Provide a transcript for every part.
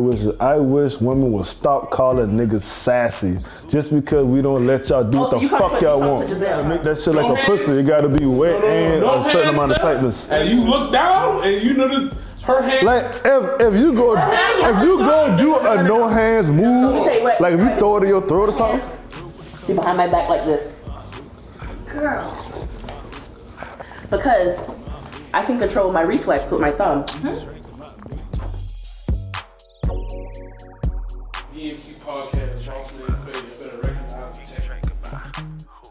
wishes. I wish women would stop calling niggas sassy just because we don't let y'all do what the fuck y'all want. Make that shit like a pussy. It gotta be wet and a certain amount of tightness. And you look down and you know that her hand. Like if you go do a no hands move, like if you throw it in your throat or something. Be behind my back like this. Girl. Because I can control my reflex with my thumb. BMQ podcast, Johnson and Quay, you better recognize the tech.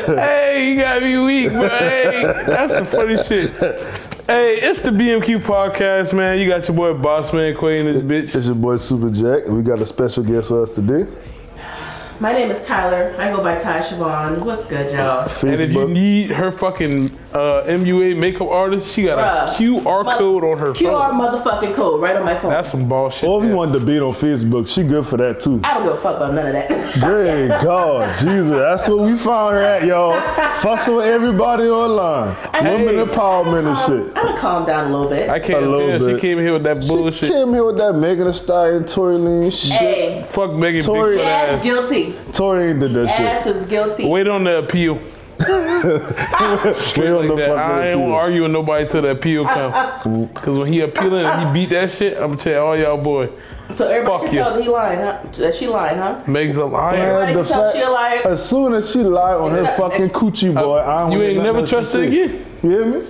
Hey, you got me weak, bro. Hey, that's some funny shit. Hey, it's the BMQ podcast, man. You got your boy Bossman Quay in this bitch. It's your boy Super Jack, and we got a special guest with us today. My name is Tyler. I go by Ty Siobhan. What's good, y'all? Facebook. And if you need her fucking MUA makeup artist, she got a QR code on her phone. QR motherfucking code right on my phone. That's some bullshit. Or if you want to debate on Facebook, she good for that too. I don't give a fuck about none of that. Great God, Jesus, that's what we found her at, y'all. Fussing with everybody online. Women empowerment and shit. I done calm down a little bit. I can't tell. She came here with that bullshit. She came here with that Megan Thee Stallion, Tory Lanez shit. Hey. Fuck Megan Tory Big Ass ass. guilty. Tory ain't did that shit. Ass is guilty. Wait on the appeal. Straight like that. I ain't gonna argue with nobody till the appeal comes. Cause when he appealing and he beat that shit, I'm gonna tell all y'all boys. So everybody Fuck can tell that he lying, huh? That she lying, huh? Meg's a liar. Everybody can tell she a liar. As soon as she lied on her fucking coochie boy, I don't You ain't want never nothing trusted to say. again? You hear me?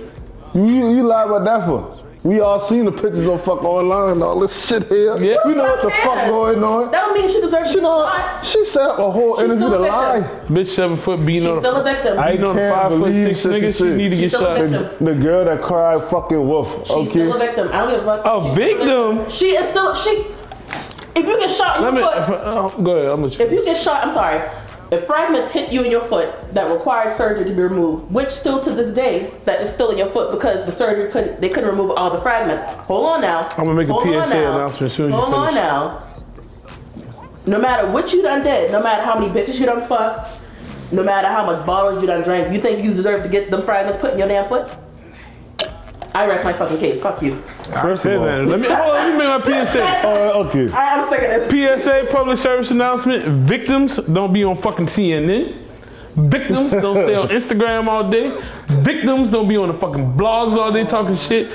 You lied about that for? We all seen the pictures on fuck online and all this shit here. Yeah. We know what the fuck going on. That don't mean she deserves to be shot. She set up a whole She's interview still to a lie. victim. Bitch 7 foot beating She's on still a victim. I beating on a can't 5'6" believe nigga. She need to get She's still a shot. victim. The girl that cried fucking wolf. She's Okay. still a victim. I don't give a fuck. A She's victim? still a victim. She is still, if you get shot in your foot, Go ahead. I'm if you get shot, I'm sorry. If fragments hit you in your foot that required surgery to be removed, which still to this day, that is still in your foot because the surgery they couldn't remove all the fragments. Hold on now. I'm gonna make a PSA announcement as soon as you Hold on finish. now. No matter what you done did, no matter how many bitches you done fucked, no matter how much bottles you done drank, you think you deserve to get them fragments put in your damn foot? I rest my fucking case. Fuck you. First of all. Let me make my PSA. Okay. I'm sick of this. PSA, public service announcement. Victims, don't be on fucking CNN. Victims, don't stay on Instagram all day. Victims, don't be on the fucking blogs all day talking shit.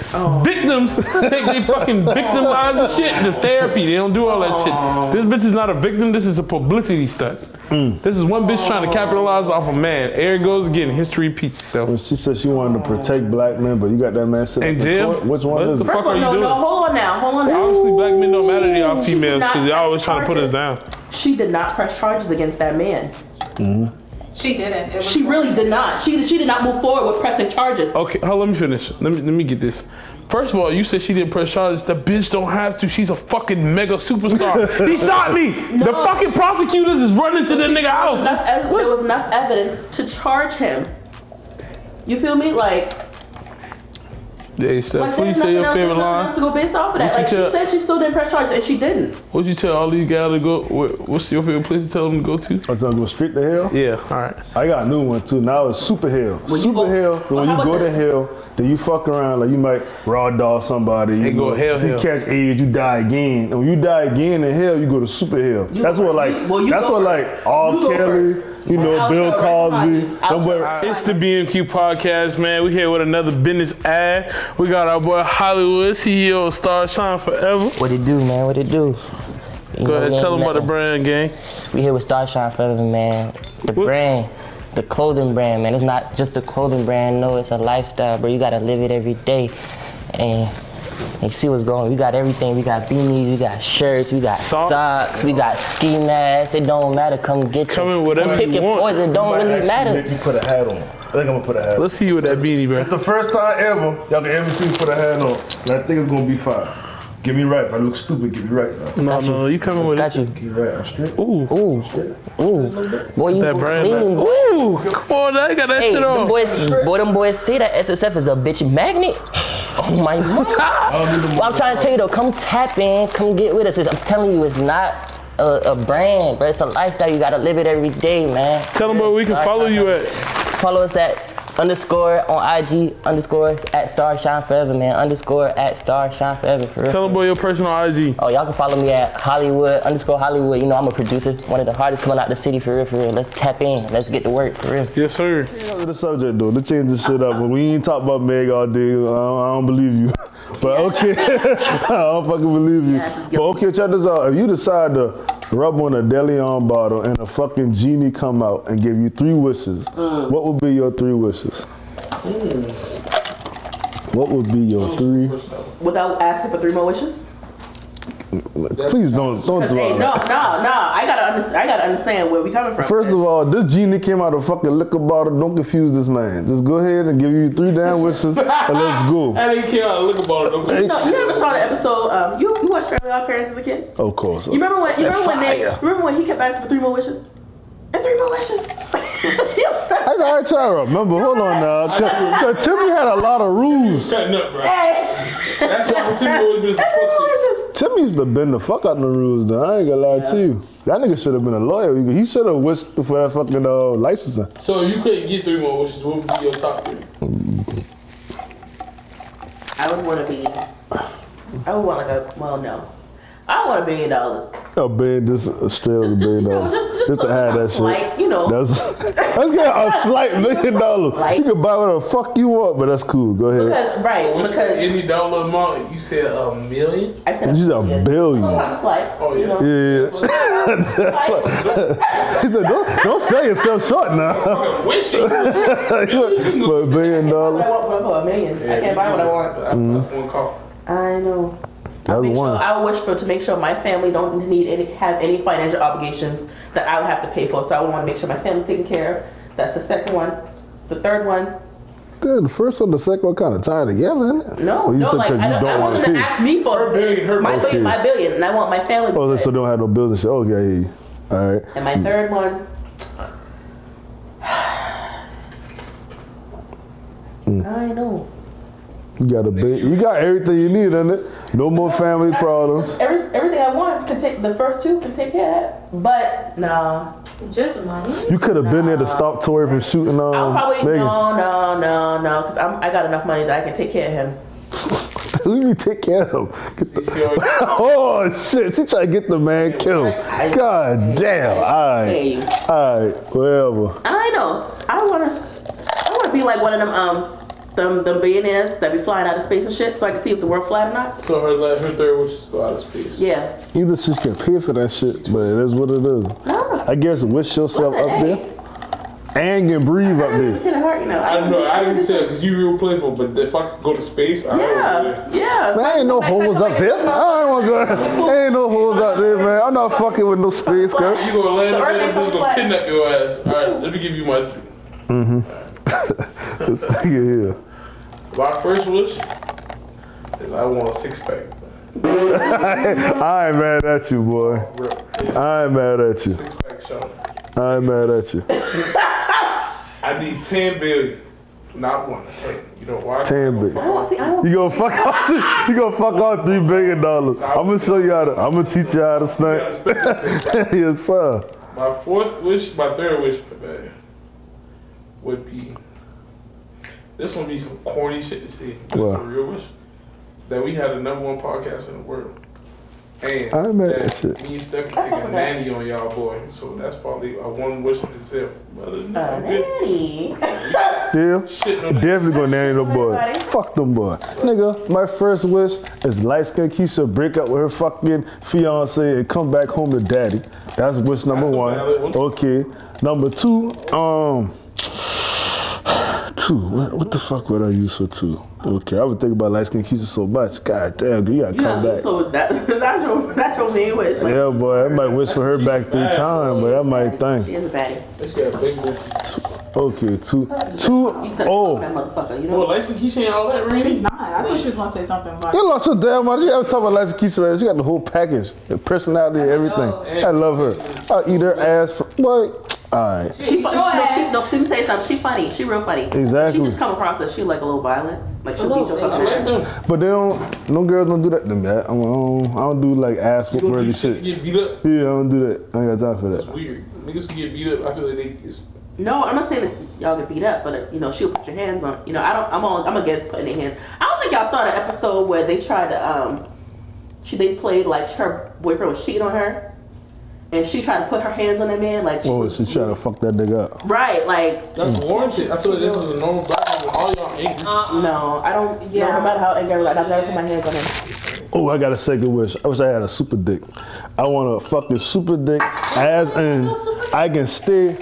Victims, take their fucking victim lives and shit to therapy. They don't do all that shit. This bitch is not a victim. This is a publicity stunt. This is one bitch trying to capitalize off a man. There it goes again. History repeats itself. When she said she wanted to protect black men, but you got that man sitting In in jail? court. Which one What is the it? fuck First are one, you no, doing? hold on now. Obviously, black men don't matter to y'all She females did not because y'all always press trying to put us down. She did not press charges against that man. She didn't. It was She really did not. She did not move forward with pressing charges. Okay, hold on, let me finish. Let me get this. First of all, you said she didn't press charges. The bitch don't have to. She's a fucking mega superstar. He shot me. No. The fucking prosecutors is running to the nigga house. There was enough evidence to charge him. You feel me? Like Hey, Steph, there's please say nothing your else, favorite there's nothing else line. to go based off of that. What you Like she tell- said, she still didn't press charges, and she didn't. What'd you tell all these guys to go? What's your favorite place to tell them to go to? I'm talking go straight to hell. Yeah, all right. I got a new one too. Now it's super hell. When you Super go- hell. Well, When how you go about to this? hell, then you fuck around like you might raw dog somebody. You And go hell, You hell. catch AIDS, you die again. And when you die again in hell, you go to super hell. That's what like. That's what like R. You go Kelly. first. You know, Outro Bill right Cosby. behind you. Them boy- Outro. It's the BMQ podcast, man. We here with another business ad. We got our boy Hollywood, CEO of Star Shine Forever. What it do, man? What it do? You Go know, ahead, we tell ain't them about the nothing. brand, gang. We here with Star Shine Forever, man. The What? brand, the clothing brand, man. It's not just a clothing brand. No, it's a lifestyle, bro. You gotta live it every day. And you see what's going on. We got everything. We got beanies, we got shirts, we got socks, we got ski masks. It don't matter. Come get Come you. in whatever Come pick you your want. poison. It don't Might really actually matter. make you put a hat on. I think I'm gonna put a hat on. Let's see you with that beanie, bro. The first time ever, y'all can ever see me put a hat on. And I think it's gonna be fine. Get me right. If I look stupid, get me right. No, you coming with Got it. you. Get me right. I'm straight. Ooh, Ooh, ooh. Boy, you that brand. clean, boy. Ooh, come on, I got that Hey, shit them on. them boys say that SSF is a bitch magnet. Oh my God. Well, I'm trying to tell you though, come tap in, come get with us. I'm telling you, it's not a brand, but it's a lifestyle. You gotta live it every day, man. Tell them where we can follow you at. Follow us at Underscore on IG, underscore at Star Shine Forever, man. Underscore at Star Shine Forever, for real. Tell them about your personal IG. Oh, y'all can follow me at Hollywood, underscore Hollywood. You know, I'm a producer, one of the hardest coming out the city, for real, for real. Let's tap in. Let's get to work, for real. Yes, sir. The subject though, let's change this shit up. But we ain't talk about Meg all day. I don't believe you. But okay, I don't fucking believe you. But okay, check this out. If you decide to rub on a DeLeon bottle and a fucking genie come out and give you 3 wishes, what would be your 3 wishes? What would be your 3? Without asking for 3 more wishes? Please don't do Hey, all no. that. I gotta understand where we coming from. First of all, this genie came out of a fucking liquor bottle. Don't confuse this man. Just go ahead and give you 3 damn wishes and let's go. And he came out of liquor bottle. You never saw the episode? You watched Family Odd Parents as a kid? Of course. You remember when he kept asking for 3 more wishes? And 3 more wishes. I try to remember. Hold on now. Cause Timmy had a lot of rules. Shutting up, bro. Hey. That's why Timmy always been some fuck shit. Timmy's been the fuck out the rules, though. I ain't gonna lie to you. That nigga should have been a lawyer. He should have wished for that fucking licensing. So if you couldn't get 3 more wishes, what would be your top 3? I would want no. I want $1 billion. A billion, just straight up $1 billion. Just to have that slight, shit. you know. Let's get a slight $1 million. You can buy whatever the fuck you want, but that's cool. Go ahead. Because any dollar amount, you said $1 million? I said $1 billion. It's slight. Oh, yeah. He said, don't sell yourself short now. Wish. For $1 billion. I want for $1 million. I can't buy what I want. That's one call. I know. That's one. I wish to make sure my family don't have any financial obligations that I would have to pay for. So I would want to make sure my family's taken care of. That's the second one. The third one. Good. The first one, the second one kind of tied together, isn't it? No, I want them to ask me for my billion, and I want my family. Oh, so they don't have no bills and shit. Okay, I hear you. All right. And my third one. I know. You got everything you need, isn't it? No more family problems. Everything I want the first 2 can take care of it. But nah. Just money? You could have been there to stop Tori from shooting on I'll probably Megan. No, because I got enough money that I can take care of him. Let me take care of him. Oh shit, she trying to get the man killed. God damn. All right, whatever. I know. I wanna be like one of them billionaires that be flying out of space and shit, so I can see if the world flat or not. So her third wish is to go out of space. Yeah. Either she can pay for that shit, but it is what it is. No. I guess wish yourself up there and can breathe up there. I don't know. I didn't tell because you real playful, but if I could go to space, I would. Yeah. Man, ain't no holes up there. I don't want to go. Ain't no holes out there, man. I'm not fucking with no space, girl. You gonna land up there and gonna kidnap your ass. All right, let me give you my 3. This nigga here. My first wish is I want a 6-pack. I ain't mad at you, boy. I ain't mad at you. 6-pack show. I ain't mad at you. I need 10 billion, not 1. 10. You know why? 10 billion. You gonna fuck off $3 billion. I'm gonna show you how to. I'm gonna teach you how to snipe. Yes, sir. My third wish, would be. This one be some corny shit to say, but it's a real wish. That we had the #1 podcast in the world. And I made that shit. Me and Steph can take a nanny on y'all boy. So that's probably a one wish in itself. Nanny? Yeah. Definitely gonna nanny them boy. Fuck them boy. Nigga, my first wish is light skin Keisha break up with her fucking fiance and come back home to daddy. That's wish number 1. Okay. Number 2, what the fuck would I use for 2? Okay, I would think about light skin Keisha so much. God damn, you gotta come back. So that's your main wish. Like, yeah, boy, I might wish for her back 3 times, but I might think. She is a baddie. Let's get a big one. Okay, 2. Well, light skin Keisha ain't all that, really. She's not. I thought she was gonna say something about. You lost your damn mind. You ever talk about light skin Keisha? She got the whole package, the personality, and everything. I love her. I'll eat her ass for what? Alright. She say something. She funny. She real funny. Exactly. She just come across as she like a little violent. Like she'll beat your fucking. But they don't. No girls don't do that to me. I don't do like ass worthy shit. Get beat up? Yeah, I don't do that. I ain't got time for that. That's weird. Niggas can get beat up. I feel like No, I'm not saying that y'all get beat up, but she'll put your hands on. I'm against putting their hands. I don't think y'all saw the episode where they tried to they played like her boyfriend was cheating on her, and she tried to put her hands on that man like. She trying to fuck that nigga up. Right, like. That's warranted. I feel like this is a normal battle with all y'all angry. No, I don't. Yeah. No matter how angry, I've never put my hands on him. Oh, I got a second wish. I wish I had a super dick. I want a fucking super dick, as in I can stay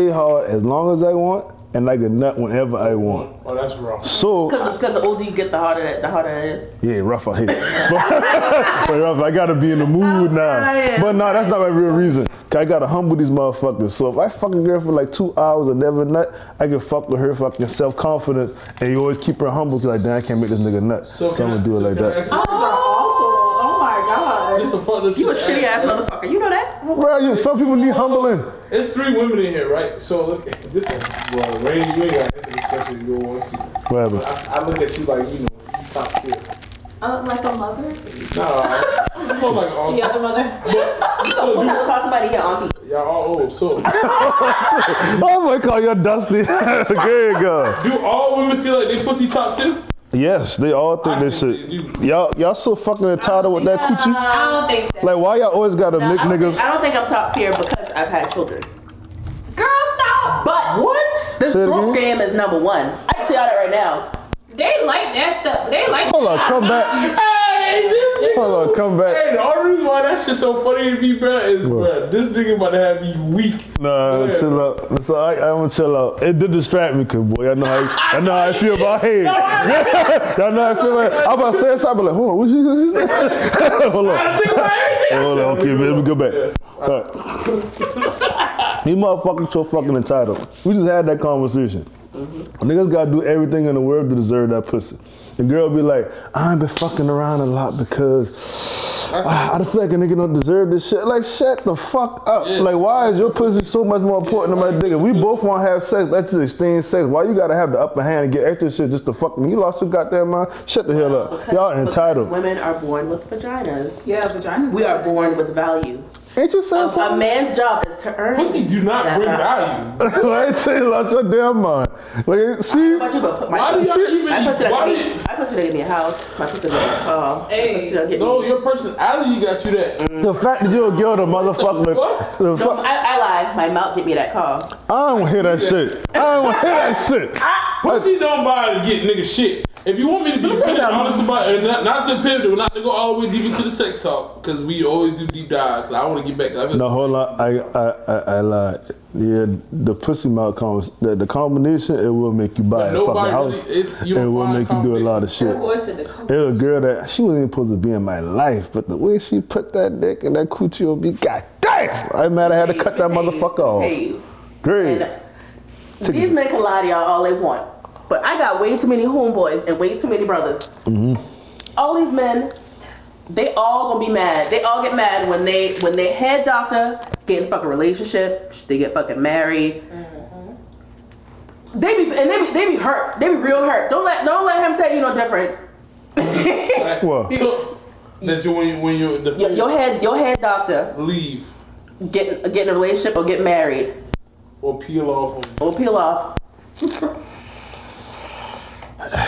hard as long as I want, and I can nut whenever I want. Oh, that's wrong. So, because the older you get, the harder it is. Yeah, rough I hate. But rough, I gotta be in the mood now. But no, that's not my real reason. Cause I gotta humble these motherfuckers. So if I fuck a girl for like 2 hours and never nut, I can fuck with her fucking self-confidence, and you always keep her humble. Cause like, damn, I can't make this nigga nut. So I'm gonna do it like that. Those are awful. Oh my god. This some fucked up shit. You a shitty ass motherfucker. You know that? Bro, some people need humbling. It's 3 women in here, right? So look, this is Rainy, you ain't got to answer this question if you don't want to. Whatever. I look at you like, you top tier. Like a mother? No, more like auntie. The other mother? So what time to call somebody here, auntie? Y'all all old, so. I'm gonna call you Dusty. There you go. Do all women feel like they pussy top 2? Yes, they all think this shit. Y'all so fucking entitled with that coochie? I don't think that. Like, why y'all always gotta make niggas? I don't think I'm top tier because I've had children. Girl, stop! But what? This Say it throat again? game is number 1. I can tell y'all that right now. They like that stuff. They like Hold on, come back. Hey, this nigga. Hold on, come back. Hey, the only reason why that shit so funny to me, bro, is, bro, this nigga about to have me weak. Nah, chill out. So I'm gonna chill out. It did distract me, cause boy, I know how I feel about hate. Y'all know how I feel like. I'm about to say something, like, hold on, what she say? Hold on. I think about everything. Hold on, okay, man, let me go back. All right. These motherfuckers so fucking entitled. We just had that conversation. Niggas gotta do everything in the world to deserve that pussy. The girl be like, I ain't been fucking around a lot because I feel like a nigga don't deserve this shit. Like, shut the fuck up. Yeah. Like, why is your pussy so much more important than my dick? If we both want to have sex, let's just exchange sex. Why you gotta have the upper hand and get extra shit just to fuck me? You lost your goddamn mind? Shut the hell up. Y'all entitled. Women are born with vaginas. Yeah, vaginas. We are born with value. Ain't you saying A something? man's job is to earn. Pussy do not that bring value. value. I ain't saying you lost your damn mind. Like, see? How about you go put my Why do y'all even my pussy why don't do get me. My pussy don't get me a house. My pussy don't get me a car. Hey. My pussy don't get No, me. your personality got you that. The fact that you're a girl, the motherfucker. What? The No, fuck. I lie. My mouth get me that car. I don't wanna hear that shit. I don't wanna hear that shit. Pussy don't buy to get nigga shit. If you want me to be Let me tell you really something. honest about it, not to pivot, not to go all the way deep into the sex talk, because we always do deep dives. I want to get back. No, hold on. I lied. Yeah, the pussy mouth the combination, it will make you buy a fucking nobody house. really- you It don't will find make you do a lot of shit. That boy said the color. It was a girl that she wasn't even supposed to be in my life, but the way she put that dick in that coochie on me, god damn! I'm mad I had to cut that motherfucker off. Tell you. Great. And these men can lie to y'all all they want. But I got way too many homeboys and way too many brothers. All these men, they all gonna be mad. They all get mad when they head doctor get in a fucking relationship, they get fucking married. They be hurt. They be real hurt. Don't let him tell you no different. What? So that you when you the your head doctor leave get in a relationship or get married or peel off on or peel off.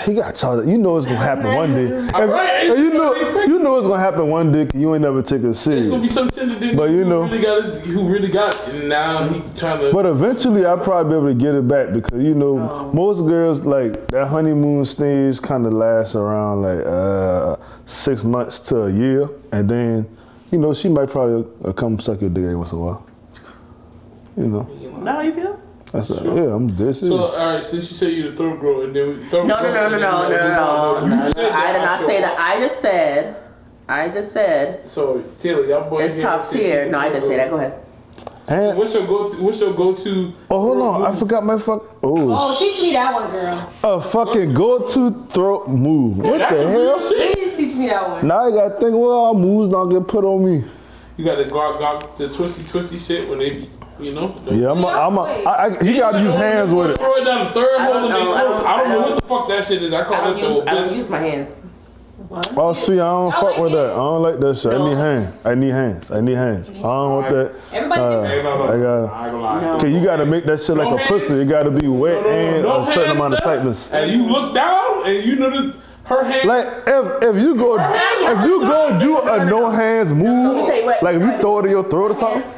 He got charged. You know it's gonna happen one day. Right, And you know it's gonna happen one day. 'Cause you ain't never take it serious. It's gonna be some tender dude But you know- who really got it, and now he trying to. But eventually, I'll probably be able to get it back because most girls like that honeymoon stage kind of lasts around like 6 months to a year, and then she might probably come suck your dick every once in a while. Now how you feel? That's yeah, I'm dead serious. So all right, since you say you the third girl, and then third No. girl, and then we gotta move on. You said that I did not out say your that. I just said So Taylor, y'all boys it's here top say tier. she No, I the didn't say that. third Go ahead. And, What's your go-to? oh, hold on, I forgot my fuck. Oh, teach me that one, girl. A fucking go-to throat move. What That's the some real hell? shit. Please teach me that one. Now I gotta think. Well, all moves don't get put on me. You got the twisty shit when they be, Yeah, he gotta use hands with it. Throw it down the third hole in their throat. I don't know I what the fuck that shit is. I I call don't it the use abyss. my hands. What? Oh, see, I don't fuck like with that. I hands. don't like that shit. No. I need hands. I need hands. I don't want that. Everybody different. Hey, no, I I gotta. ain't gonna lie. No. Okay, you gotta make that shit like No a hands. pussy. It gotta be wet and No a certain hands amount of stuff. tightness. And you look down and you know that her hands. Like if you go do a no hands Let me move, tell you what, like if you throw it in your throat or something. Hands,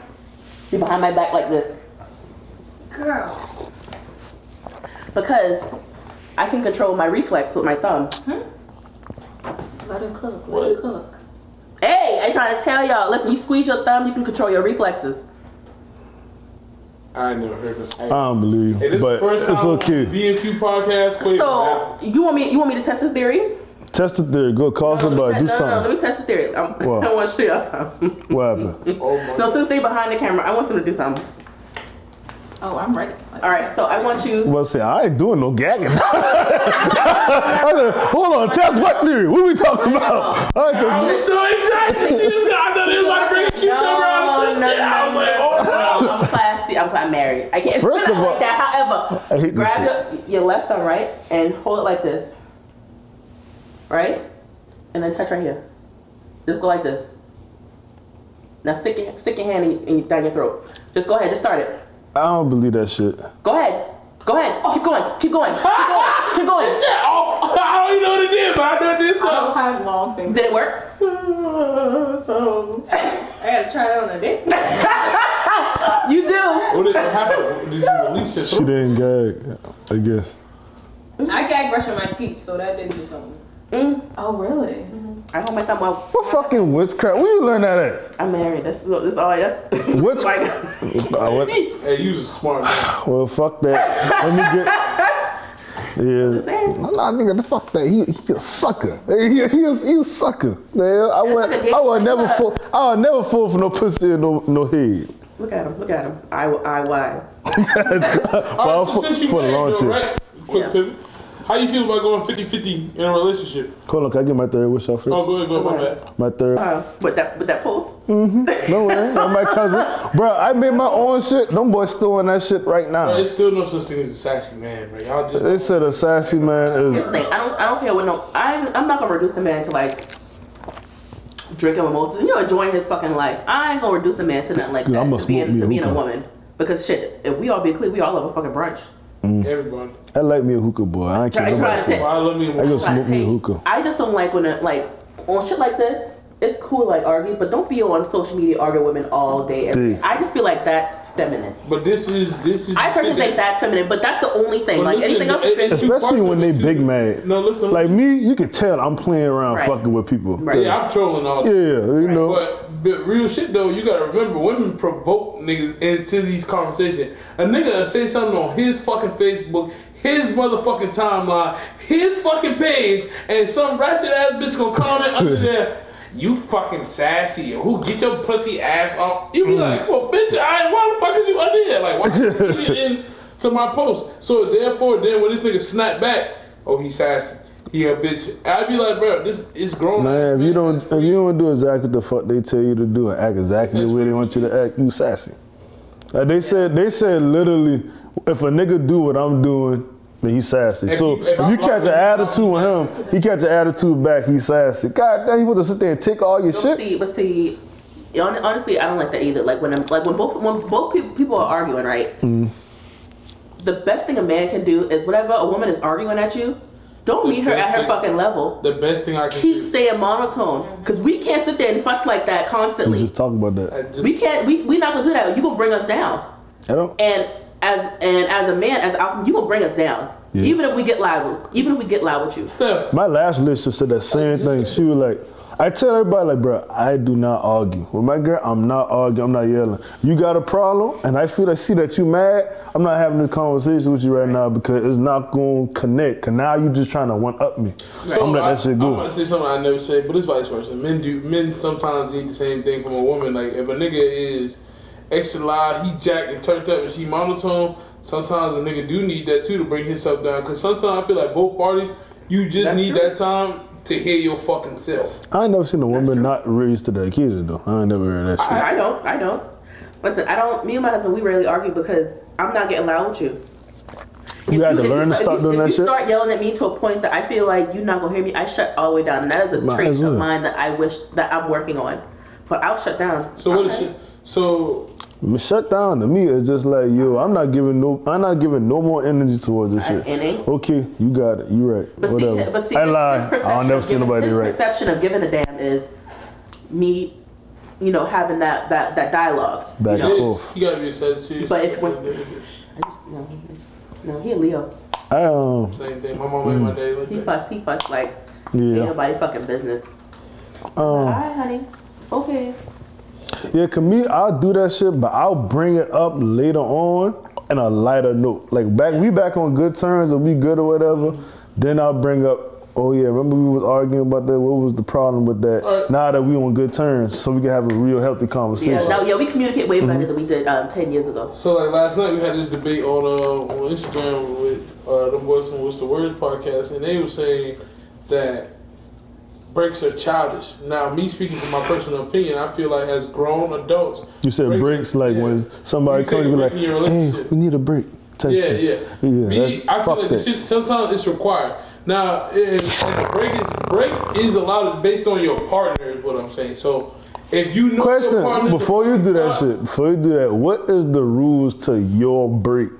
be behind my back like this. Girl. Because I can control my reflex with my thumb. Let her cook. Let her cook. Hey, I trying to tell y'all. Listen, you squeeze your thumb, you can control your reflexes. I ain't never heard of I don't believe Hey, you, this but is the first it's time okay. B&Q podcast. Quavo. So you want me to test this theory? Test the theory. Go call somebody. Do No, let something. me test this theory. I What? want to show y'all something. What happened? Oh my No, since they behind the camera, I want them to do something. Oh, I'm ready. All right, so I want you. Well, see, I ain't doing no gagging. I said, hold on, test what theory? What we talking about? I ain't talking- I'm so excited. I thought he was about to bring a cucumber out of this shit. I was like, oh. I'm classy. I'm married. I can't. First of all- like that. However, I hate this grab your left thumb, right, and hold it like this, right, and then touch right here. Just go like this. Now stick your hand down your throat. Just go ahead. Just start it. I don't believe that shit. Go ahead. Go ahead. Keep going. Keep going. Keep going. Keep going. Shit, oh, I don't even know what it did, but I done this. I don't have long fingers. Did it work? So I gotta try it on a date. You do. What did happen? Did you release it? She didn't gag, I guess. I gag brushing my teeth, so that didn't do something. Oh, really? I hold my thumb well. What fucking witchcraft? Where you learn that at? I'm married. That's all. That's What's- like. What? Hey, you was a smart man. Well, fuck that. Let me get. Yeah. saying. Nah, nigga, fuck that. He a sucker. He a sucker. Man, I would never fall. I would never fall for no pussy and no head. Look at him. Look at him. I wide. All right, so since you for the married, launch though, here. right? Quick Yeah. pivot. How you feel about going 50-50 in a relationship? Hold on, can I get my third wish off first? Oh, go ahead, my bad. My third. With that post. No way. That's my cousin. Bro, I made my own shit. Them boys still in that shit right now. There's still no such thing as a sassy man, bro. Y'all just. They said a sassy man Here's the is. thing. I don't care what no. I'm not gonna reduce a man to like drinking mimosas. You know, enjoying his fucking life. I ain't gonna reduce a man to nothing like Yeah, that. I'ma To smoke me a being a hookah. woman. Because shit, if we all be clear, we all love a fucking brunch. Everybody. I like me a hookah boy. I ain't care Try nobody to say. take- Well, I love me. I go Trying smoke to me a take- hookah. I just don't like when it, like on shit like this. It's cool to like argue, but don't be on social media arguing with women all day. Every day. Dude. I just feel like that's feminine. But this is. I personally think that's feminine, but that's the only thing. But Like listen, anything else, it's two Especially parts when of they it, too. big mad. No, listen. Like me, you can tell I'm playing around Right. fucking with people. Right. Yeah, I'm trolling all Yeah, day. you know. But real shit though, you gotta remember, women provoke niggas into these conversations. A nigga will say something on his fucking Facebook, his motherfucking timeline, his fucking page, and some ratchet ass bitch gonna comment under there. You fucking sassy, or who get your pussy ass off? You be like, well, bitch, why the fuck is you under here? Like, why you put it into my post? So therefore, then when this nigga snap back, oh, he sassy, he a bitch. I be like, bro, this is grown. Man, if you don't do exactly what the fuck they tell you to do and act exactly the way they want you to act, you sassy. Like they said literally, if a nigga do what I'm doing, then he's sassy. If So you- if if you I'm catch an like- attitude with him, he catch an attitude back, he's sassy. God damn, you want to sit there and take all your shit? But see, honestly, I don't like that either. Like when both people are arguing, right? The best thing a man can do is whenever a woman is arguing at you, don't meet her at her fucking level. The best thing I can Keep do. staying monotone, because we can't sit there and fuss like that We constantly. just talk about that. I just- We can't. We not gonna do that. You gonna bring us down. I don't. And as a man, as alpha, you gonna bring us down. Yeah. Even if we get loud, with you. Steph, My last relationship said that same thing. She was like, I tell everybody like, bro, I do not argue. With my girl, I'm not arguing, I'm not yelling. You got a problem, and I see that you mad, I'm not having this conversation with you right now because it's not going to connect. Cause now you just trying to one-up me. So I'm letting that shit I'm go. about to say something I never said, but it's vice versa. Men sometimes need the same thing from a woman. Like if a nigga is extra loud, he jacked and turned up, and she monotone. Sometimes a nigga do need that too to bring himself down. Cause sometimes I feel like both parties, you just need that time to hear your fucking self. I ain't never seen a woman not raised to the occasion though. I ain't never heard that shit. I don't. Listen, me and my husband, we rarely argue because I'm not getting loud with you. You had to learn to stop doing that If you shit? start yelling at me to a point that I feel like you're not gonna hear me, I shut all the way down. And that is a Might trait as well. of mine that I wish that I'm working on. But I'll shut down. So what is it? So Shut down to me is just like, yo, I'm not giving no more energy towards this shit. Innate. Okay, you got it. You right. But Whatever. see, I his lie. perception I'll never of see giving- nobody his right. perception of giving a damn is me, having that dialogue. Back you and know? forth. you gotta be sensitive. But if no, he a Leo. Same thing. My mom made my day like He that. fuss like ain't Yeah. nobody fucking business. Alright, honey. Okay. Yeah, cause me, I'll do that shit, but I'll bring it up later on in a lighter note. Like we back on good terms, or we good or whatever. Then I'll bring up, oh yeah, remember we was arguing about that? What was the problem with that? Right. Now that we on good terms, so we can have a real healthy conversation. Yeah, we communicate way better than we did 10 years ago. So like last night we had this debate on Instagram with the boys from What's the Words podcast, and they were saying that breaks are childish. Now, me speaking from my personal opinion, I feel like as grown adults, You said breaks, like when somebody You take comes, a you be break like, in your hey, relationship. we need a break. Type Yeah, shit. yeah. Me, that's- I feel fuck like the that. shit, sometimes it's required. Now, if break is allowed based on your partner, is what I'm saying. So, if you know your Question, partner's before you do that shit, what is the rules to your break?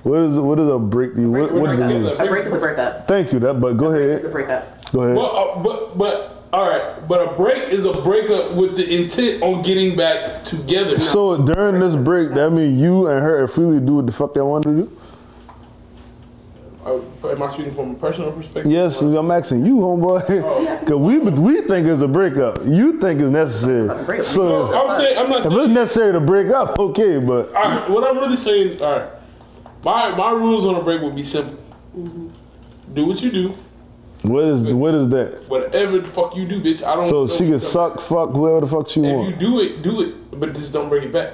What is a break? What is the rules? A break is a breakup. Thank you, but go It's a ahead. breakup. Go ahead. But all right. But a break is a breakup with the intent on getting back together. So during this break, that means you and her freely do what the fuck they want to do? Am I speaking from a personal perspective? Yes, I'm asking you, homeboy. Because we think it's a breakup. You think it's necessary. So I'm saying I'm not if saying. it's necessary to break up, okay, but All right, what I'm really saying, all right, my rules on a break would be simple. Do what you do, what is that? whatever the fuck you do, bitch. I don't. So know she can suck, fuck, whoever the fuck she If you want. do it, but just don't bring it back.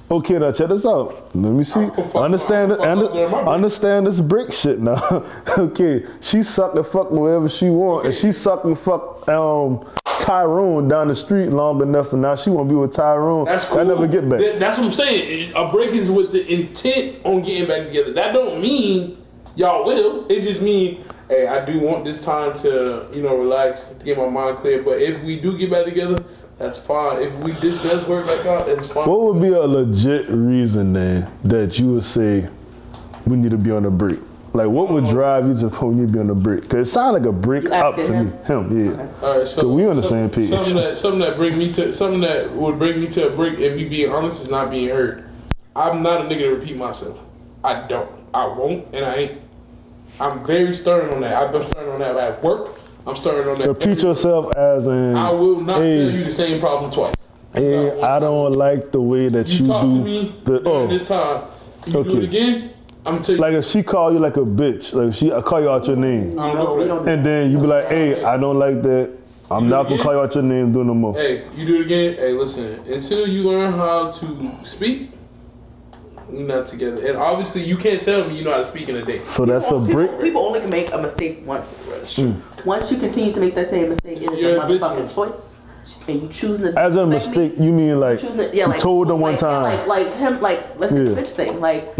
Okay, now check this out. Let me see. Understand this break shit now. Okay, she suck and fuck wherever she want, and she suck and fuck Tyrone down the street long enough, and now she want to be with Tyrone. That's cool. I never get back. That's what I'm saying. A break is with the intent on getting back together. That don't mean y'all will. It just mean, hey, I do want this time to, relax, to get my mind clear. But if we do get back together, that's fine. If this does work back out, it's fine. What would be a legit reason then that you would say we need to be on a break? Like, what would drive you to we need to be on a break? Because it sounds like a break You up asking to me. him? Yeah. All right, so we on the same page. Something that would bring me to a break and me being honest is not being heard. I'm not a nigga to repeat myself. I don't. I won't, and I ain't. I'm very stern on that. I've been stern on that at work. I'm stern on that. Repeat yourself as in. I will not hey, tell you the same problem twice. Hey, Not one I time. don't like the way that You you talk do to me during this time. You do Okay. it again, I'm gonna tell you. Like if she call you like a bitch, like I call you out your name, I don't know we for don't that. and then you be like, hey, I don't like that. I'm You do not it gonna again? call you out your name, do no more. Hey, you do it again. Hey, listen. Until you learn how to speak, we're not together. And obviously, you can't tell me you know how to speak in a day. So that's a break. People only can make a mistake once. That's true. Once you continue to make that same mistake, it is a You're a bitch, motherfucking man. choice. And you choose to As a disrespect me, mistake, you mean like choosing to, you told them one like, time. yeah, like him, like let's say the Yeah. bitch thing. Like,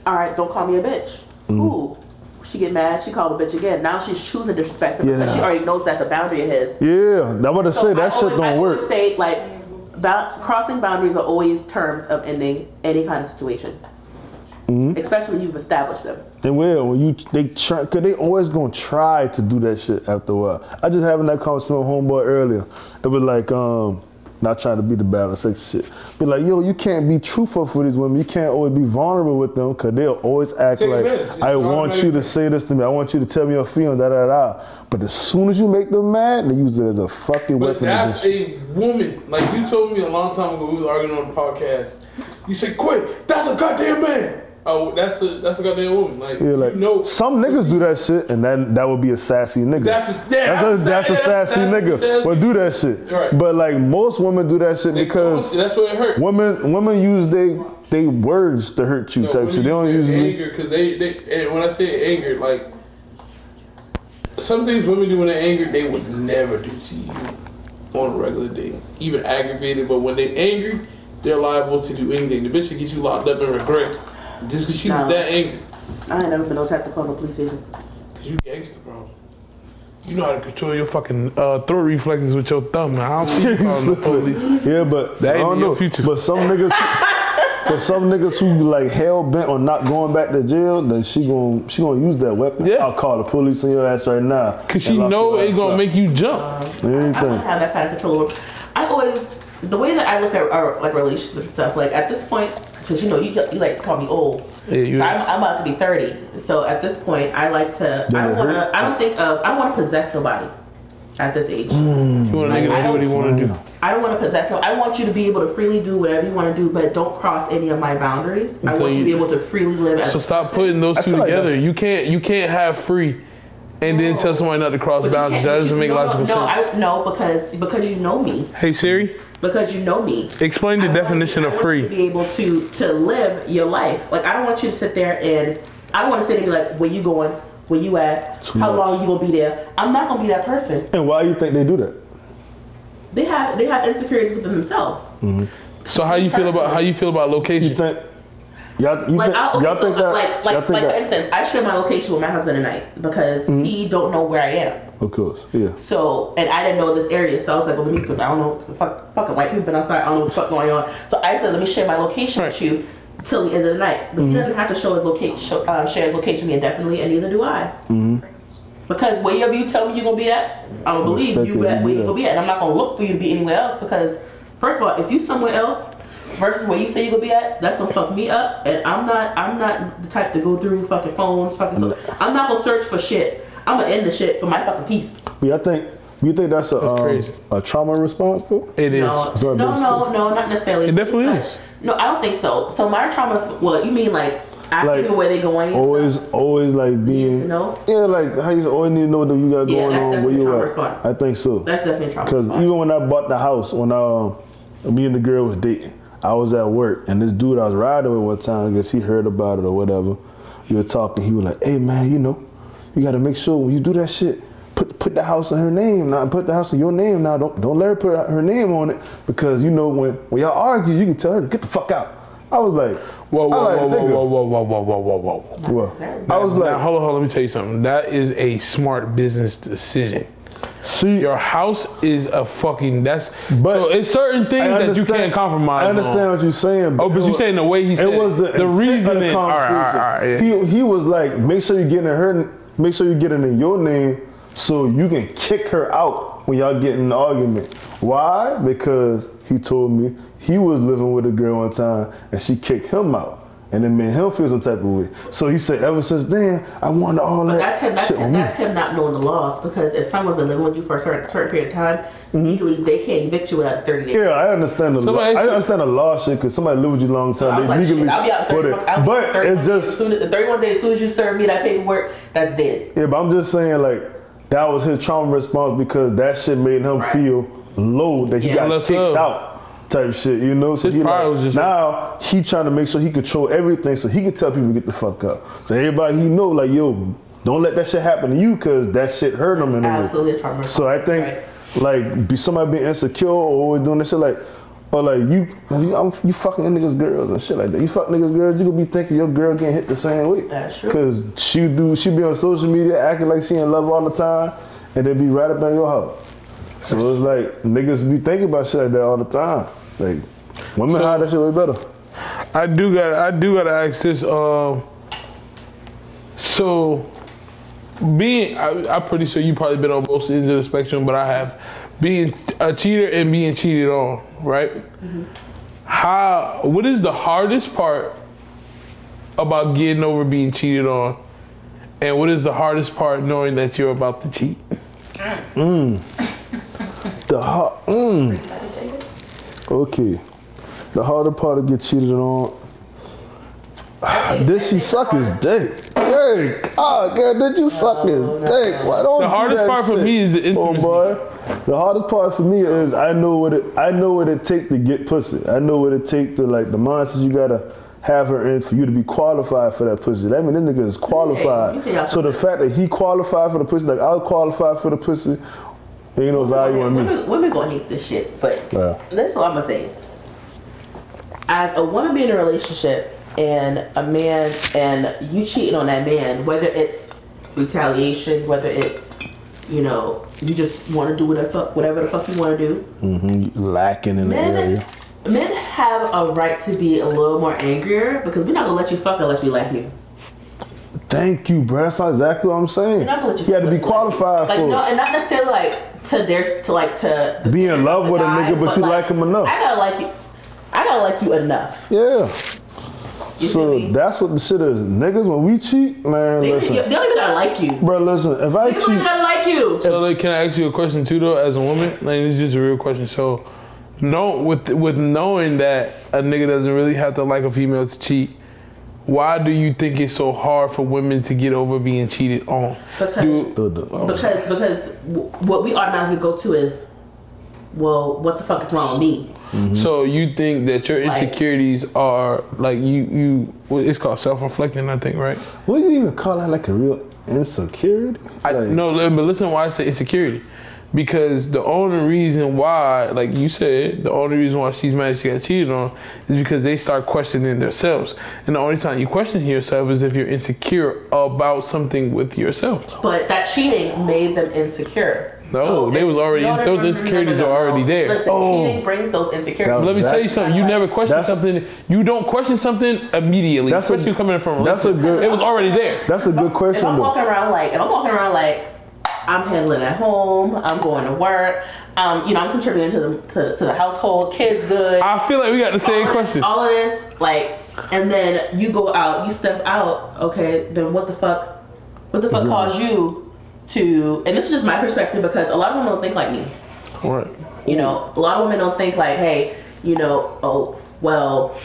all right, don't call me a bitch. Ooh, she get mad. She called a bitch again. Now she's choosing to disrespect him because Yeah. she already knows that's a boundary of his. Yeah, I'm about to say that shit I don't work. always say like, crossing boundaries are always terms of ending any kind of situation, especially when you've established them. And when they try, cause they always gonna try to do that shit after a while. I just having that conversation with homeboy earlier. It was like, not trying to be the bad or sex shit. But like, yo, you can't be truthful for these women. You can't always be vulnerable with them because they'll always act Take like, advantage. It's I want you to automatic. say this to me. I want you to tell me your feelings, da da da. But as soon as you make them mad, they use it as a fucking But weapon. that's against you. a woman. Like you told me a long time ago, we was arguing on the podcast. You said, "Quit! That's a goddamn man." Oh, that's a goddamn woman. Like, Yeah, like you know, some niggas do that shit, and that would be a sassy nigga. That's a sassy nigga. Would do that shit. Right. But like most women do that shit because that's what it hurt. women use they words to hurt you type shit. They don't use anger because they and when I say anger, like some things women do when they're angry, they would never do to you on a regular day, even aggravated. But when they're angry, they're liable to do anything. The bitch that gets you locked up in regret just because she was that angry. I ain't never been no type to call the police station. Cause you gangster, bro. You know how to control your fucking throat reflexes with your thumb. Now I don't see you calling the police. Yeah, but That I ain't don't your know. future. But some niggas who be like hell bent on not going back to jail, then she gonna use that weapon. Yeah. I'll call the police on your ass right now. Cause she know it's gonna make you jump. I don't have that kind of control over. I always, the way that I look at our like relationships and stuff, like at this point, because you know you like to call me old. Yeah, So I'm about to be 30. So at this point, I like to. I don't want to possess nobody. At this age, You wanna make it what you wanna do. I don't want to possess no. I want you to be able to freely do whatever you want to do, but don't cross any of my boundaries. I want you to be able to freely live. As So stop putting those two like together. that's- You can't have free and then tell somebody not to cross boundaries. That doesn't make logical sense. No, because you know me. Hey Siri, Because you know me. explain the definition of I want you to free. be able to live your life. Like I don't want you to sit there and I don't want to sit and be like, where you going? Where you at? How long you gonna be there? I'm not gonna be that person. And why you think they do that? They have insecurities within themselves. So how you feel about You location? think y'all think Like for instance, I share my location with my husband tonight because he don't know where I am. Of course, yeah. So, and I didn't know this area, so I was like, well, let me, because I don't know, fucking white people been outside, I don't know what the fuck going on. So I said, let me share my location with you till the end of the night. But he doesn't have to show his location, share his location with me indefinitely, and neither do I. Because wherever you tell me you're gonna be at, I'm gonna believe you at where you're gonna be at, and I'm not gonna look for you to be anywhere else. Because first of all, if you somewhere else versus where you say you're gonna be at, that's gonna fuck me up, and I'm not the type to go through fucking phones, I'm not gonna search for shit. I'm gonna end the shit for my fucking peace. Yeah, you think that's crazy. a trauma response though? It is. No, not necessarily. It definitely It's is. No, I don't think so. So my trauma is, well, you mean like asking people where they going? and Always like being. to know? Yeah, like how you always need to know what you got going that's on, where definitely you trauma at. response. I think so. That's definitely a trauma Because response. even when I bought the house, when me and the girl was dating, I was at work, and this dude I was riding with one time, I guess he heard about it or whatever. We were talking. He was like, "Hey man, you got to make sure when you do that shit, put the house in her name now. Put the house in your name now. Don't let her put her name on it because when y'all argue, you can tell her to get the fuck out." I was like, Whoa. What? I was like, Now, hold on, let me tell you something. That is a smart business decision. see, Your house is a fucking But so it's certain things that you can't compromise I understand on. what you're saying. Oh, but you saying the way he said it was the intent of reasoning. the All conversation. right, yeah. He was like, make sure you get it in your name so you can kick her out when y'all get in an argument. Why? Because he told me he was living with a girl one time and she kicked him out. And it made him feel some type of way. So he said, ever since then, I wanted all that shit on me. That's him not knowing the laws. Because if someone's been living with you for a certain period of time, legally they can't evict you without 30 days. Yeah, I understand the law. I understand the law shit because somebody live with you a long time. I was They like, shit, legally I'll be out put 30, it. But it's just, the 31 days, as soon as you serve me that paperwork, that's dead. yeah, but I'm just saying like that was his trauma response because that shit made him feel low that he got Let's kicked up. out type shit, So His he pride like, was just- now he trying to make sure he control everything so he can tell people to get the fuck up. So everybody he know like, yo, don't let that shit happen to you because that shit hurt him in a way. Absolutely a trauma response. So I think like somebody being insecure or always doing this shit like, or like you fucking niggas girls and shit like that. You fuck niggas girls, you gonna be thinking your girl getting hit the same way. That's true. Cause she be on social media acting like she in love all the time, and then be right up in your house. So it's like niggas be thinking about shit like that all the time. Like women hide that shit way better. I do gotta ask this. So I'm pretty sure you probably been on both ends of the spectrum, but I have being a cheater and being cheated on, right? Mm-hmm. What is the hardest part about getting over being cheated on, and what is the hardest part knowing that you're about to cheat? Okay. The harder part to get cheated on. Did she suck his dick? Hey, God, did you suck his dick? Why don't The do hardest that part for shit? me is the Oh intimacy. boy. The hardest part for me is I know what it take to get pussy. I know what it take to like the mindset you gotta have her in for you to be qualified for that pussy. That mean this nigga is qualified. Yeah, So the fact that he qualified for the pussy, like I was qualified for the pussy, ain't no value on me. Women gonna hate this shit, but Yeah. that's what I'm gonna say. As a woman being in a relationship, and a man, and you cheating on that man, whether it's retaliation, whether it's, you know, you just want to do whatever the fuck you want to do. Lacking in the area. Men have a right to be a little more angrier because we're not gonna let you fuck unless we like you. Thank you, bro. That's not exactly what I'm saying. We're not gonna let you You fuck had to be unless we like you. qualified Like, for no, it. and not necessarily like to Be in love with a guy, nigga, but you like him enough. I gotta like you. I gotta like you enough. Yeah. You So feel me? that's what the shit is. Niggas, when we cheat, man, They listen. don't even gotta like you. Bro, listen, if I They don't even cheat, gotta like you. So, like, can I ask you a question too, though, as a woman? Like, this is just a real question. So, with knowing that a nigga doesn't really have to like a female to cheat, why do you think it's so hard for women to get over being cheated on? Because oh, what we automatically go to is, well, what the fuck is wrong with me? So you think that your Like- insecurities are like well, it's called self-reflecting, I think, right? what do you even call that, like a real insecurity? Like, No, but listen why I say insecurity. Because the only reason why, like you said, the only reason why she's mad she got cheated on is because they start questioning themselves. And the only time you question yourself is if you're insecure about something with yourself. But that cheating made them insecure. No, they was already- those insecurities are already there. Listen, cheating brings those insecurities. Let me tell you something. You never question That's- something. You don't question something immediately. That's a- especially coming from a that's a relationship. good- It was already there. That's a good If question, I'm though. walking around like I'm handling at home, I'm going to work, you know, I'm contributing to the household, kids good. I feel like we got the same question. All of this, like, and then you go out, you step out. Okay, then what the fuck? What the fuck caused you to? And this is just my perspective because a lot of women don't think like me. All right. You know, a lot of women don't think like, hey, you know, oh well,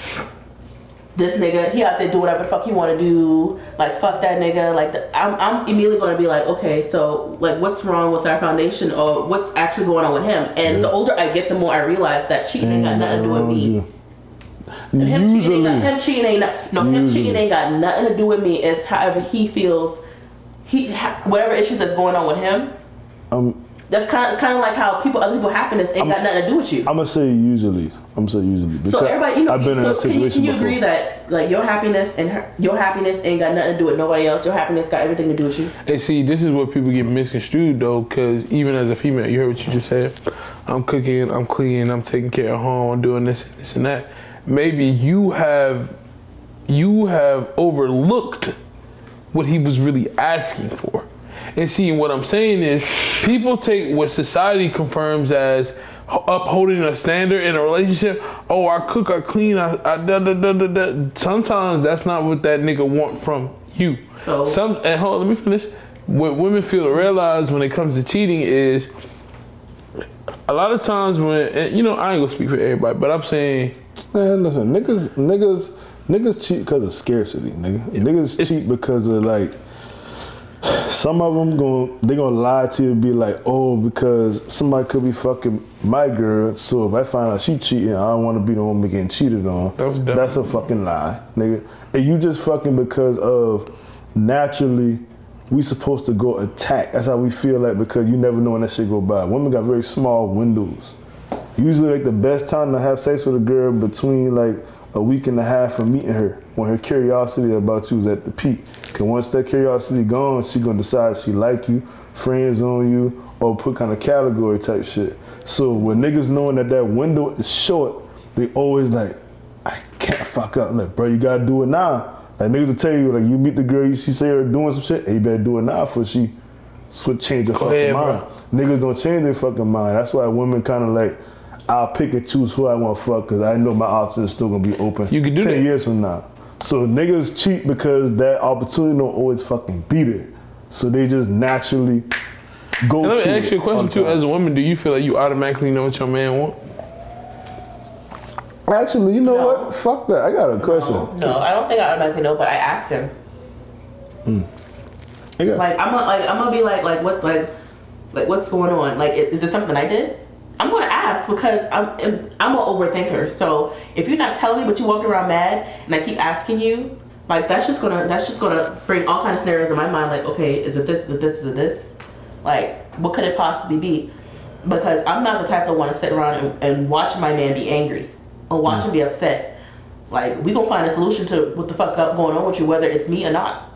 this nigga, he out there do whatever the fuck he want to do. Like, fuck that nigga. Like, I'm immediately going to be like, okay, so like, what's wrong with our foundation, or what's actually going on with him? And the older I get, the more I realize that cheating ain't got nothing to do with me. Him cheating ain't got nothing to do with me. It's however he feels. Whatever issues that's going on with him. That's kind of like how other people happiness ain't got nothing to do with you. I'm gonna say usually. Because So everybody, you know, I've been in so that situation can you before. agree that like your happiness your happiness ain't got nothing to do with nobody else? Your happiness got everything to do with you. And see, this is what people get misconstrued though, because even as a female, you heard what you just said. I'm cooking, I'm cleaning, I'm taking care of home, I'm doing this and that. Maybe you have overlooked what he was really asking for. And see, what I'm saying is, people take what society confirms as upholding a standard in a relationship. Oh, I cook, I clean, I da da da da da. Sometimes that's not what that nigga want from you. So And hold on, let me finish. What women feel to realize when it comes to cheating is, a lot of times when, and you know, I ain't gonna speak for everybody, but I'm saying, Man, listen, niggas cheat because of scarcity, nigga. Niggas cheat because of like, some of them they gonna lie to you and be like, oh, because somebody could be fucking my girl, so if I find out she cheating, I don't want to be the one getting cheated on. That's a fucking lie, nigga. And you just fucking because of naturally we supposed to go attack. That's how we feel like, because you never know when that shit go by. Women got very small windows. Usually like the best time to have sex with a girl between like a week and a half of meeting her, when her curiosity about you is at the peak. Cause once that curiosity gone, she gonna decide she like you, friends on you, or put kind of category type shit. So when niggas knowing that window is short, they always like, I can't fuck up. Like, bro, you gotta do it now. Like niggas will tell you, like, you meet the girl, she say her doing some shit, hey, you better do it now before she change her fucking mind. Niggas don't change their fucking mind. That's why women kind of like, I'll pick and choose who I want to fuck because I know my options are still going to be open You can do 10 that. years from now. So niggas cheat because that opportunity don't always fucking be there. So they just naturally go to and let me ask you a all question the too. time. As a woman, do you feel like you automatically know what your man want? Actually, you know No. what? Fuck that. I got a question. No, I don't think I automatically know, but I asked him. Like I'm gonna be like what's going on? Like, is this something I did? I'm gonna ask because I'm an overthinker. So if you're not telling me, but you walk around mad, and I keep asking you, like that's just gonna bring all kind of scenarios in my mind. Like, okay, is it this? Is it this? Is it this? Like, what could it possibly be? Because I'm not the type that want to sit around and watch my man be angry or watch him be upset. Like, we gonna find a solution to what the fuck going on with you, whether it's me or not.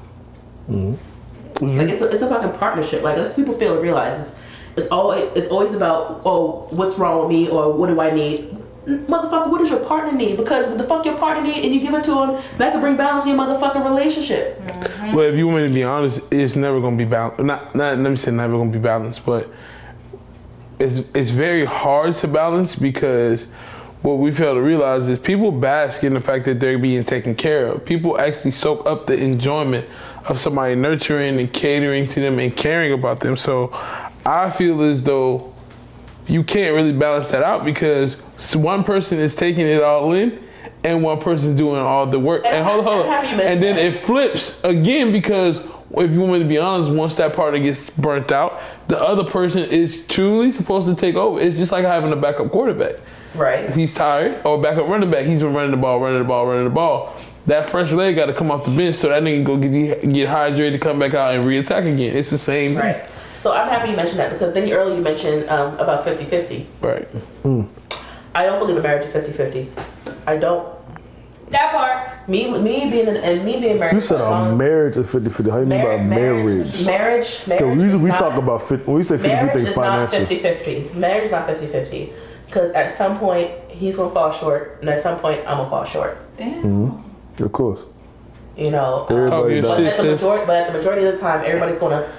Like, it's a fucking partnership. Like, that's people fail to realize. It's always about, oh, what's wrong with me, or what do I need? Motherfucker, what does your partner need? Because the fuck your partner need, and you give it to him, that could bring balance in your motherfucking relationship. Well, if you want me to be honest, it's never gonna be balanced. Not let me say never gonna be balanced, but it's very hard to balance because what we fail to realize is people bask in the fact that they're being taken care of. People actually soak up the enjoyment of somebody nurturing and catering to them and caring about them. So I feel as though you can't really balance that out because one person is taking it all in and one person's doing all the work. And hold on. And then it flips again because if you want me to be honest, once that partner gets burnt out, the other person is truly supposed to take over. It's just like having a backup quarterback. Right. He's tired, or backup running back. He's been running the ball. That fresh leg got to come off the bench so that nigga go get hydrated, come back out and reattack again. It's the same thing. Right. So I'm happy you mentioned that because then earlier you mentioned about 50-50. Right. I don't believe a marriage is 50-50. I don't. That part. Me being married. You said a marriage is 50-50. How you mean about marriage? Marriage. Because we talk about when we say 50-50, marriage think is financial. not 50-50. Marriage is not 50-50. Because at some point he's gonna fall short, and at some point I'm gonna fall short. Damn. Of course. You know. Everybody But does. at the majority of the time, everybody's gonna.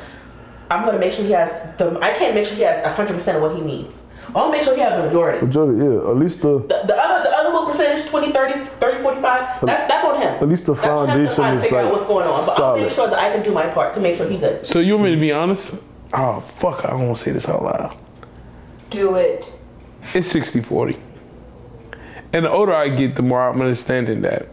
I'm gonna make sure he has I can't make sure he has 100% of what he needs. I'll make sure he has the majority. Yeah. At least the other little percentage, 20, 30, 45, that's on him. At least the That's on him to foundation try to is figure like out what's going on. But I'll make sure that I can do my part to make sure he good. So you want me to be honest? Oh, fuck, I don't want to say this out loud. Do it. It's 60-40. And the older I get, the more I'm understanding that.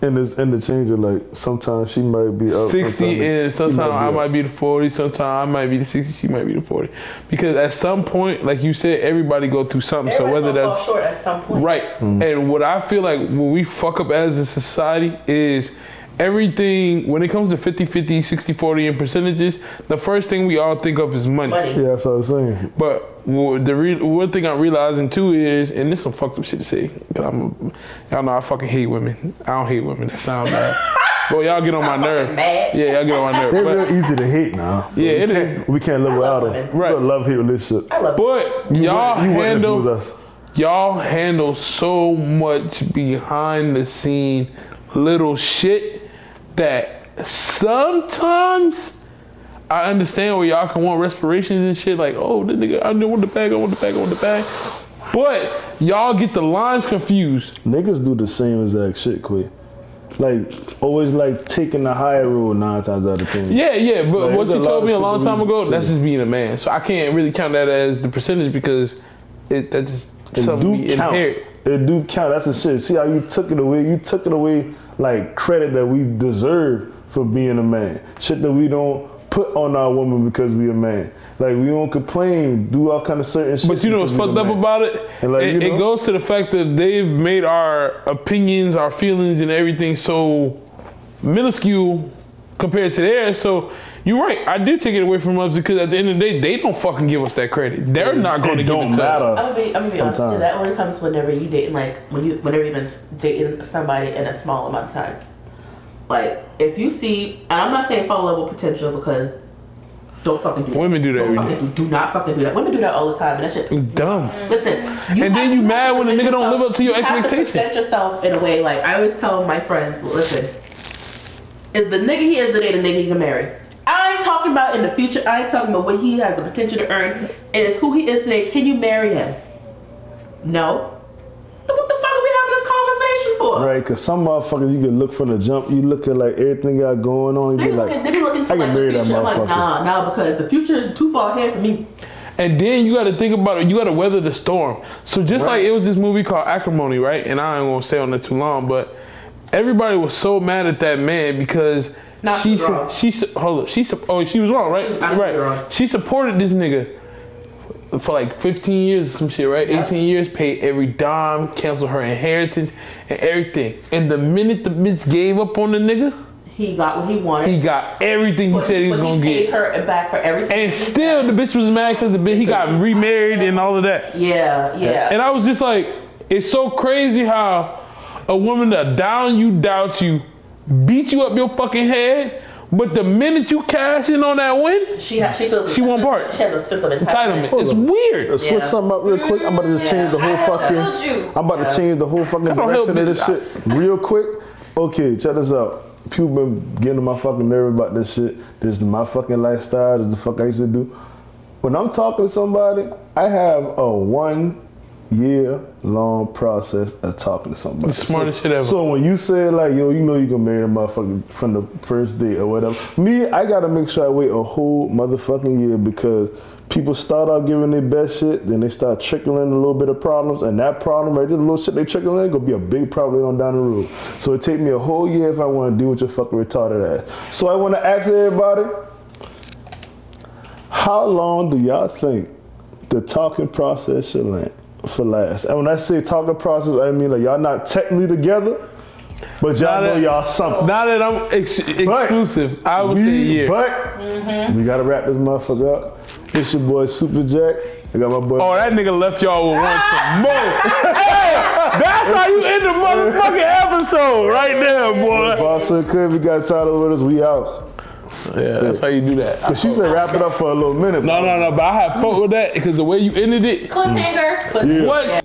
and it's interchangeable. Like sometimes she might be up 60 and sometimes I up. might be the 40, sometimes I might be the 60, she might be the 40. Because at some point, like you said, everybody go through something. Everybody's so whether gonna that's fall short at some point. right. And what I feel like when we fuck up as a society is everything, when it comes to 50-50, 60-40 in percentages, the first thing we all think of is money. Yeah, that's what I was saying. But one thing I'm realizing too is, and this some fucked up shit to say, cause y'all know I fucking hate women. I don't hate women. That sounds bad. But y'all get on my nerve. Mad. Yeah, y'all get on my nerve. They're But, real easy to hate now. Yeah, it is. We can't live without them. women. Right. It's a love-hate relationship. I love but You wouldn't if it was us. y'all handle so much behind the scene little shit that sometimes I understand where y'all can want respirations and shit like, oh, this nigga, I want the bag. But y'all get the lines confused. Niggas do the same exact shit, quick. Like, always like taking the higher road 9 times out of 10. Yeah, but Like, what there's you a lot told of me a shit long that time we ago, do. that's just being a man. So I can't really count that as the percentage because that's just something we inherit. It do count. That's the shit. See how you took it away? You took it away like credit that we deserve for being a man. Shit that we don't put on our woman because we a man. Like we don't complain, do all kind of certain shit. But you know what's because we fucked the up man. about it? And like, you know? It goes to the fact that they've made our opinions, our feelings, and everything so minuscule compared to theirs. So you're right. I did take it away from us because at the end of the day, they don't fucking give us that credit. They're not going to give don't it to us. matter. I'm gonna be honest with you. Sometimes. That only comes whenever you dating, like whenever you've been dating somebody in a small amount of time. Like if you see, and I'm not saying fall in love with potential because don't fucking do that. Women do that Don't every fucking do not fucking do that. Women do that all the time, and that shit. It's dumb. Listen, And then you mad when the nigga don't live up to your expectation. You have to present yourself in a way. Like I always tell my friends, listen, is the nigga he is today the nigga you can marry? I ain't talking about in the future. I ain't talking about what he has the potential to earn. It's who he is today. Can you marry him? No. Then what the fuck are we having this conversation for? Right, because some motherfuckers you can look from the jump, you look at like everything got going on, you They be like, be looking for I can like marry the that future. I'm like, motherfucker. nah, because the future is too far ahead for me. And then you got to think about it. You got to weather the storm. So just like it was this movie called Acrimony, right? And I ain't gonna stay on that too long, but everybody was so mad at that man because Not she wrong. she was wrong, right? She was absolutely Right. wrong. She supported this nigga for like 15 years or some shit, right? Yeah. 18 years, paid every dime, canceled her inheritance and everything. And the minute the bitch gave up on the nigga, He got what he wanted. he got everything he said he was gonna paid get. her back for everything. And still the bitch was mad because he got remarried and all of that. Yeah. And I was just like, it's so crazy how a woman that down you, doubt you, beat you up your fucking head, but the minute you cash in on that win, She feels she won't part. She has a sense of Entitlement. entitlement. It's weird. Switch something up real quick. I'm about to just change the whole fucking. I'm about to change the whole fucking don't help direction of me. this shit real quick. Okay, check this out. People been getting on my fucking nerve about this shit. This is my fucking lifestyle. This is the fuck I used to do. When I'm talking to somebody, I have a 1 year long process of talking to somebody. The smartest shit ever. So when you say like, yo, you know you can marry a motherfucker from the first date or whatever. Me, I gotta make sure I wait a whole motherfucking year because people start out giving their best shit, then they start trickling a little bit of problems, and that problem right there, the little shit they trickle in, gonna be a big problem on down the road. So it take me a whole year if I wanna deal with your fucking retarded ass. So I wanna ask everybody, how long do y'all think the talking process should last? And when I say talking process, I mean like y'all not technically together, but y'all know y'all something. Now that I'm exclusive, I would say a year. But we gotta wrap this motherfucker up. It's your boy Super Jack. I got my boy. Oh, that nigga left y'all with one some more. Hey, that's how you end the motherfucking episode right there, boy. Boss and Cuz, we got Tyler with us. We out. Yeah, that's how you do that. But she said wrap it up for a little minute. No, but I had fuck with that because the way you ended it. Cliffhanger. What?